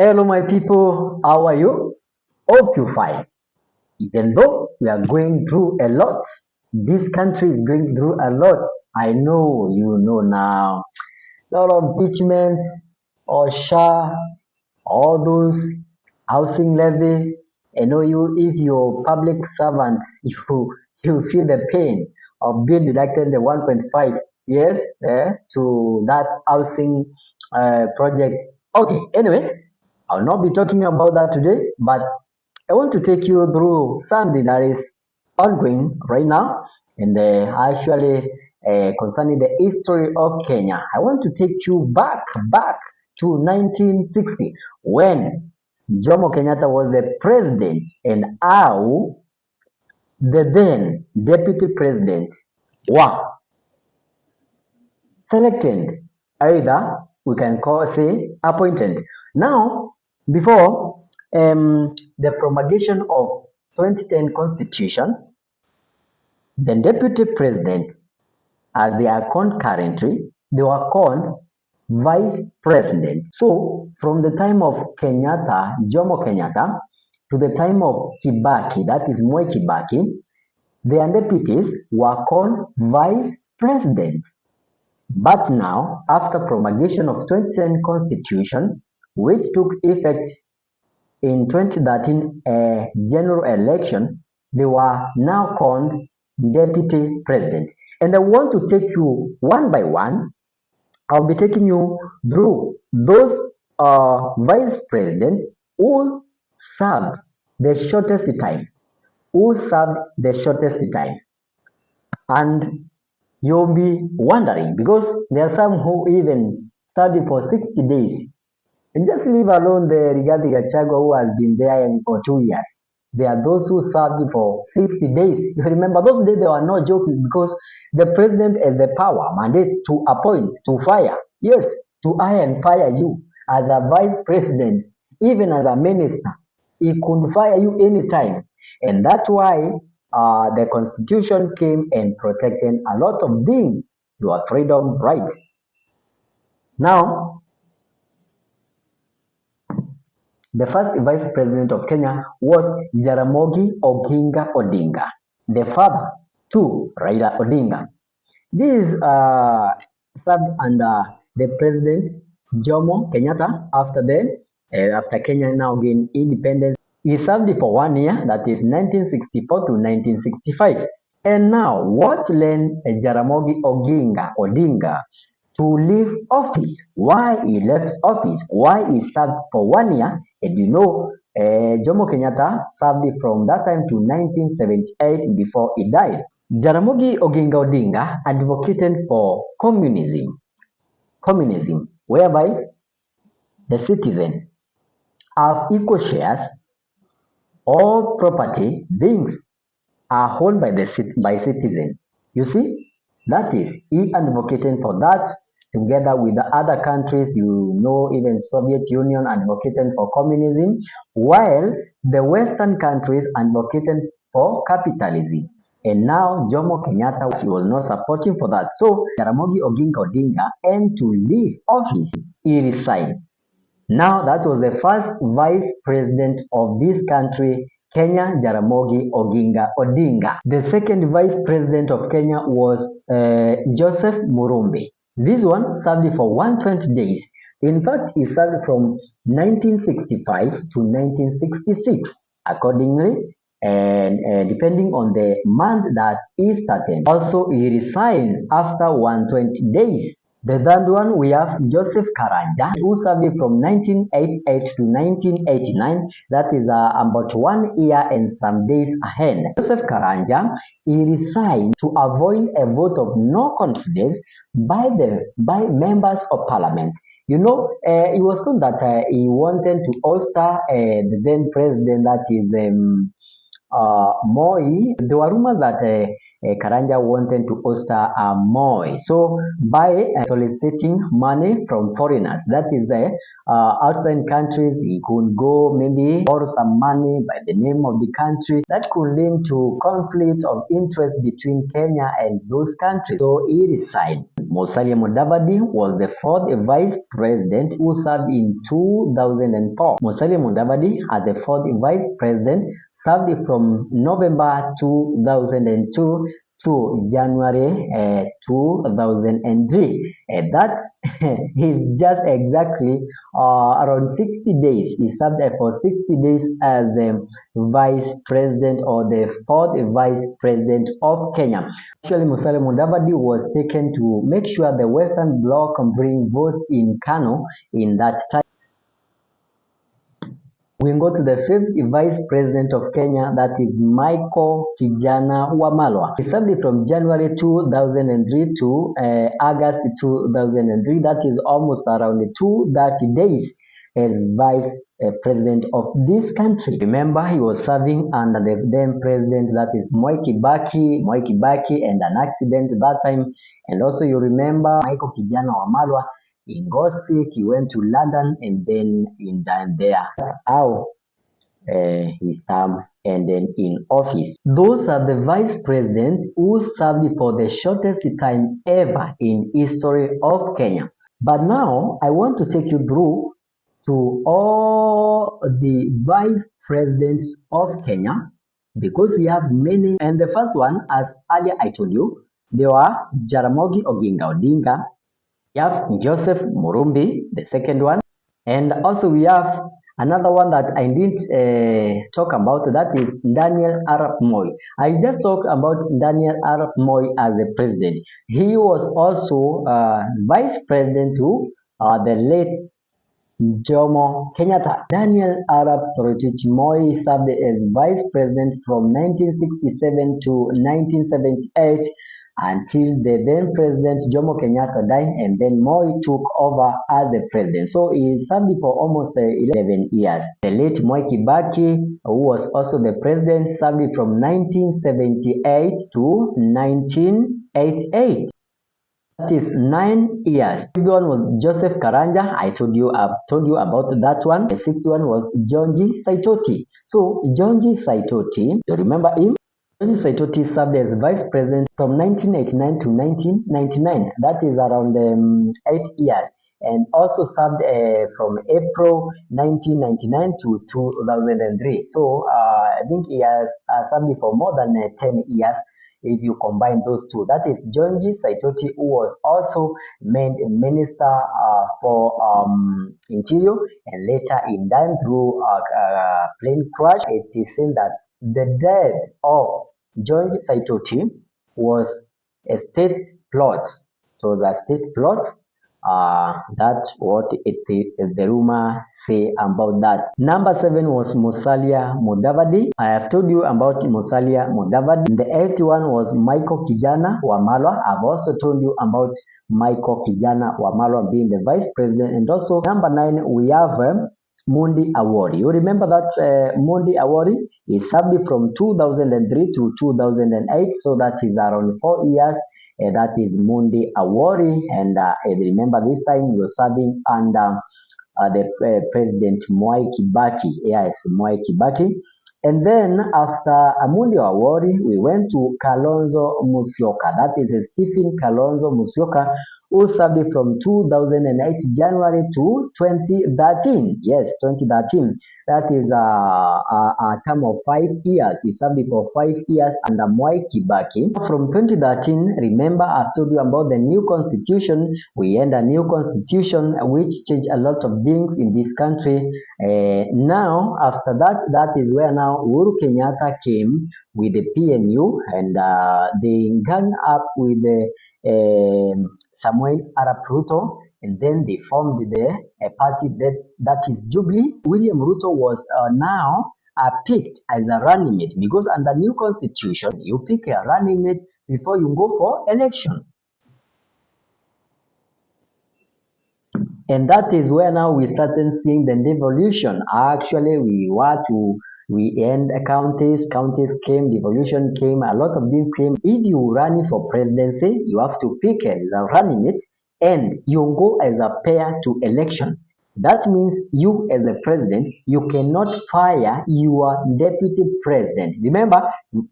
Hello, my people. How are you? Hope you fine. Even though we are going through a lot, this country is going through a lot. I know you know now. Lot of impeachment, or SHA, all those housing levy. I know you if you're public servant, you feel the pain of being deducted the 1.5 yes to that housing project. Okay, anyway, I'll not be talking about that today, but I want to take you through something that is ongoing right now and actually concerning the history of Kenya. I want to take you back to 1960 when Jomo Kenyatta was the president and how the then deputy president were selected, either we can call say appointed. Now, before the promulgation of 2010 constitution, the deputy president, as they are called currently, they were called vice president. So from the time of Kenyatta, Jomo Kenyatta, to the time of Kibaki, that is Moi Kibaki, their deputies were called vice presidents. But now, after promulgation of 2010 constitution, which took effect in 2013 general election, they were now called deputy president. And I want to take you one by one. I'll be taking you through those vice president who served the shortest time, and you'll be wondering because there are some who even study for 60 days. And just leave alone the Rigathi Gachagua who has been there for 2 years. There are those who served for 60 days. You remember those days, there were no jokes because the president has the power, mandate to appoint, to fire. Yes, to hire and fire you as a vice president, even as a minister. He could fire you anytime. And that's why the constitution came and protected a lot of things, your freedom rights. Now, the first vice president of Kenya was Jaramogi Oginga Odinga, the father to Raila Odinga. This served under the president Jomo Kenyatta after Kenya now gained independence. He served for 1 year, that is 1964 to 1965. And now, what led Jaramogi Oginga Odinga to leave office? Why he left office? Why he served for 1 year? And you know, Jomo Kenyatta served from that time to 1978 before he died. Jaramogi Oginga Odinga advocated for communism, whereby the citizen have equal shares. All property, things are owned by citizen. You see, that is, he advocated for that together with the other countries, you know, even Soviet Union advocated for communism, while the Western countries advocated for capitalism. And now Jomo Kenyatta was not supporting for that. So Jaramogi Oginga Odinga, and to leave office, he resigned. Now that was the first vice president of this country, Kenya, Jaramogi Oginga Odinga. The second vice president of Kenya was Joseph Murumbi. This one served for 120 days. In fact, he served from 1965 to 1966, accordingly, and depending on the month that he started. Also, he resigned after 120 days. The third one, we have Joseph Karanja, who served from 1988 to 1989. That is about 1 year and some days ahead. Joseph Karanja, he resigned to avoid a vote of no confidence by members of parliament. You know, he was told that he wanted to ousted the then president, that is Moi. There were rumors that Karanja wanted to ousted Moi. So by soliciting money from foreigners, that is the outside countries, he could go maybe borrow some money by the name of the country. That could lead to conflict of interest between Kenya and those countries. So he resigned. Musalia Mudavadi was the fourth vice president who served in 2004. Musalia Mudavadi, as the fourth vice president, served from November 2002 to January 2003. That is just exactly around 60 days. He served for 60 days as the vice president or the fourth vice president of Kenya. Actually, Musalia Mudavadi was taken to make sure the Western Bloc bring votes in Kano in that time. We go to the fifth vice president of Kenya, that is Michael Kijana Wamalwa. He served from January 2003 to August 2003. That is almost around 230 days as vice president of this country. Remember, he was serving under the then president, that is Moi Kibaki, and an accident that time. And also you remember Michael Kijana Wamalwa, he got sick, he went to London, and then he died there. That's how his term ended in office. Those are the vice presidents who served for the shortest time ever in history of Kenya. But now I want to take you through to all the vice presidents of Kenya, because we have many. And the first one, as earlier I told you, they were Jaramogi Oginga Odinga. We have Joseph Murumbi, the second one. And also we have another one that I didn't talk about, that is Daniel Arap Moi. I just talked about Daniel Arap Moi as the president. He was also vice president to the late Jomo Kenyatta. Daniel Arap Moi served as vice president from 1967 to 1978 until the then president Jomo Kenyatta died, and then Moi took over as the president. So he served for almost 11 years. The late Moi Kibaki, who was also the president, served from 1978 to 1988. That is 9 years. The fifth one was Joseph Karanja. I've told you about that one. The sixth one was Jonji Saitoti. So Jonji Saitoti, you remember him? Jonji Saitoti served as vice president from 1989 to 1999. That is around 8 years. And also served from April 1999 to 2003. So I think he has served for more than 10 years. If you combine those two, that is Jonji Saitoti, who was also made minister for interior, and later in died through a plane crash. It is seen that the death of Jonji Saitoti was a state plot. It was a state plot. That's what the rumor say about that. Number 7 was Musalia Mudavadi. I have told you about Musalia Mudavadi. The 8th one was Michael Kijana Wamalwa. I've also told you about Michael Kijana Wamalwa being the vice president. And also number 9, we have Mundi Awori. You remember that Mundi Awori is served from 2003 to 2008, so that is around 4 years. That is Mundi Awori, and remember this time you're serving under the President Mwai Kibaki. Yes, Mwai Kibaki. And then after Mundi Awori, we went to Kalonzo Musyoka. That is Stephen Kalonzo Musyoka, who served from 2008 January to 2013. Yes, 2013. That is a term of 5 years. He served for 5 years under Mwai Kibaki. From 2013, remember I've told you about the new constitution. We had a new constitution which changed a lot of things in this country. Now, after that, that is where now Uhuru Kenyatta came with the PNU, and they gang up with the Samuel Arap Ruto, and then they formed a party that is Jubilee. William Ruto was now picked as a running mate, because under new constitution, you pick a running mate before you go for election. And that is where now we started seeing the devolution. Actually, we end counties came, devolution came, a lot of things came. If you run for presidency, you have to pick a running mate, and you go as a pair to election. That means you as a president, you cannot fire your deputy president. Remember,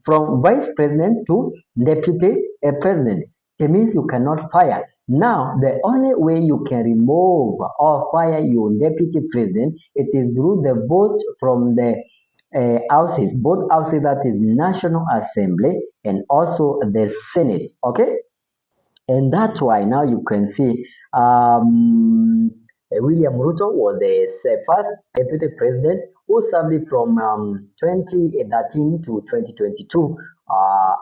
from vice president to deputy president, it means you cannot fire. Now, the only way you can remove or fire your deputy president, it is through the vote from the houses, both houses, that is National Assembly and also the Senate. Okay, and that's why now you can see William Ruto was the first deputy president who served it from 2013 to 2022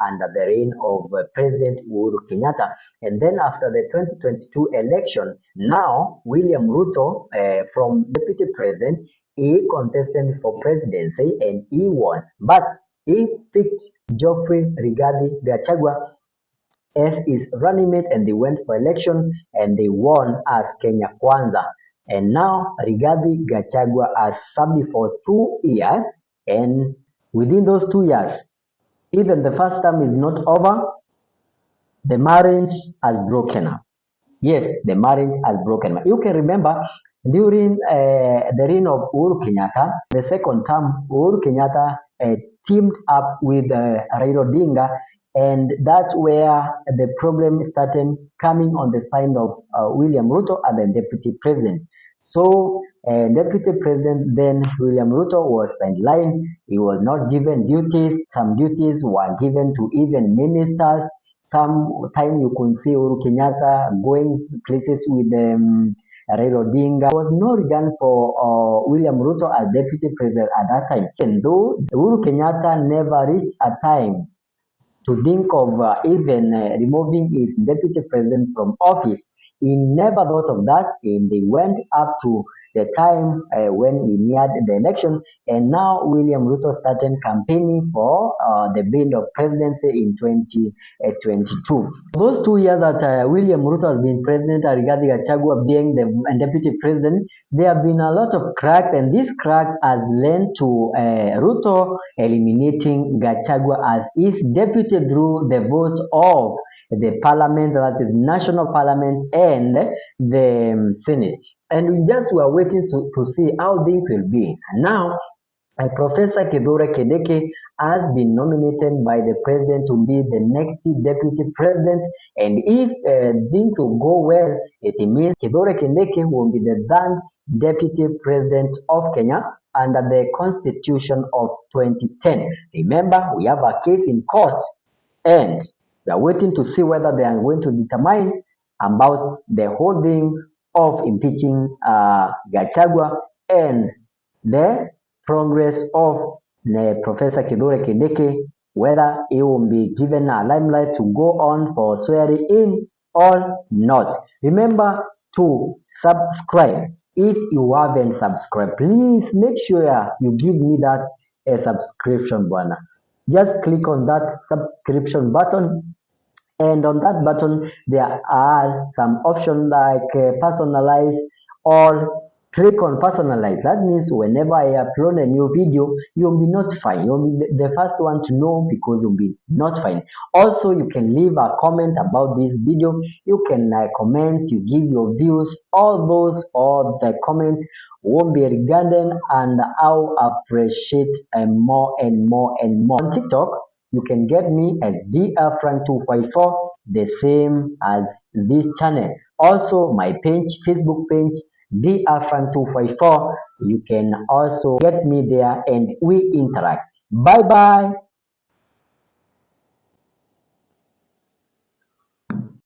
under the reign of President Uhuru Kenyatta. And then after the 2022 election, now William Ruto from deputy president, he contested for presidency and he won. But he picked Geoffrey Rigathi Gachagua as his running mate, and they went for election and they won as Kenya Kwanza. And now Rigathi Gachagua has served for 2 years, and within those 2 years, even the first term is not over, the marriage has broken up. Yes, the marriage has broken. You can remember during the reign of Uhuru Kenyatta, the second term, Uhuru Kenyatta teamed up with Raila Odinga, and that's where the problem started coming on the side of William Ruto as the deputy president. So, deputy president then William Ruto was sidelined. He was not given duties. Some duties were given to even ministers. Sometime you could see Uhuru Kenyatta going places with Raila Odinga. There was no regard for William Ruto as deputy president at that time. Even though Uhuru Kenyatta never reached a time to think of even removing his deputy president from office. He never thought of that, and they went up to the time when he neared the election, and now William Ruto started campaigning for the bid of presidency in 2022. Those 2 years that William Ruto has been president, Rigathi Gachagua being the deputy president, there have been a lot of cracks, and these cracks has led to Ruto eliminating Gachagua as his deputy through the vote of the parliament, that is national parliament, and the Senate. And we just were waiting to see how things will be. Now, Professor Kithure Kindiki has been nominated by the president to be the next deputy president, and if things will go well, it means Kithure Kindiki will be the third deputy president of Kenya under the constitution of 2010. Remember, we have a case in court, and we are waiting to see whether they are going to determine about the whole thing of impeaching Gachagua and the progress of Professor Kithure Kindiki, whether he will be given a limelight to go on for swearing in or not. Remember to subscribe. If you haven't subscribed, please make sure you give me that subscription button. Just click on that subscription button, and on that button there are some options like personalize, or click on personalize. That means whenever I upload a new video, you'll be notified. You'll be the first one to know, because you'll be notified. Also, you can leave a comment about this video. You can comment, you give your views. All the comments won't be regarded, and I'll appreciate more and more and more. On TikTok, you can get me as drfrank254, the same as this channel. Also, my page, Facebook page, drfrank254. You can also get me there and we interact. Bye bye.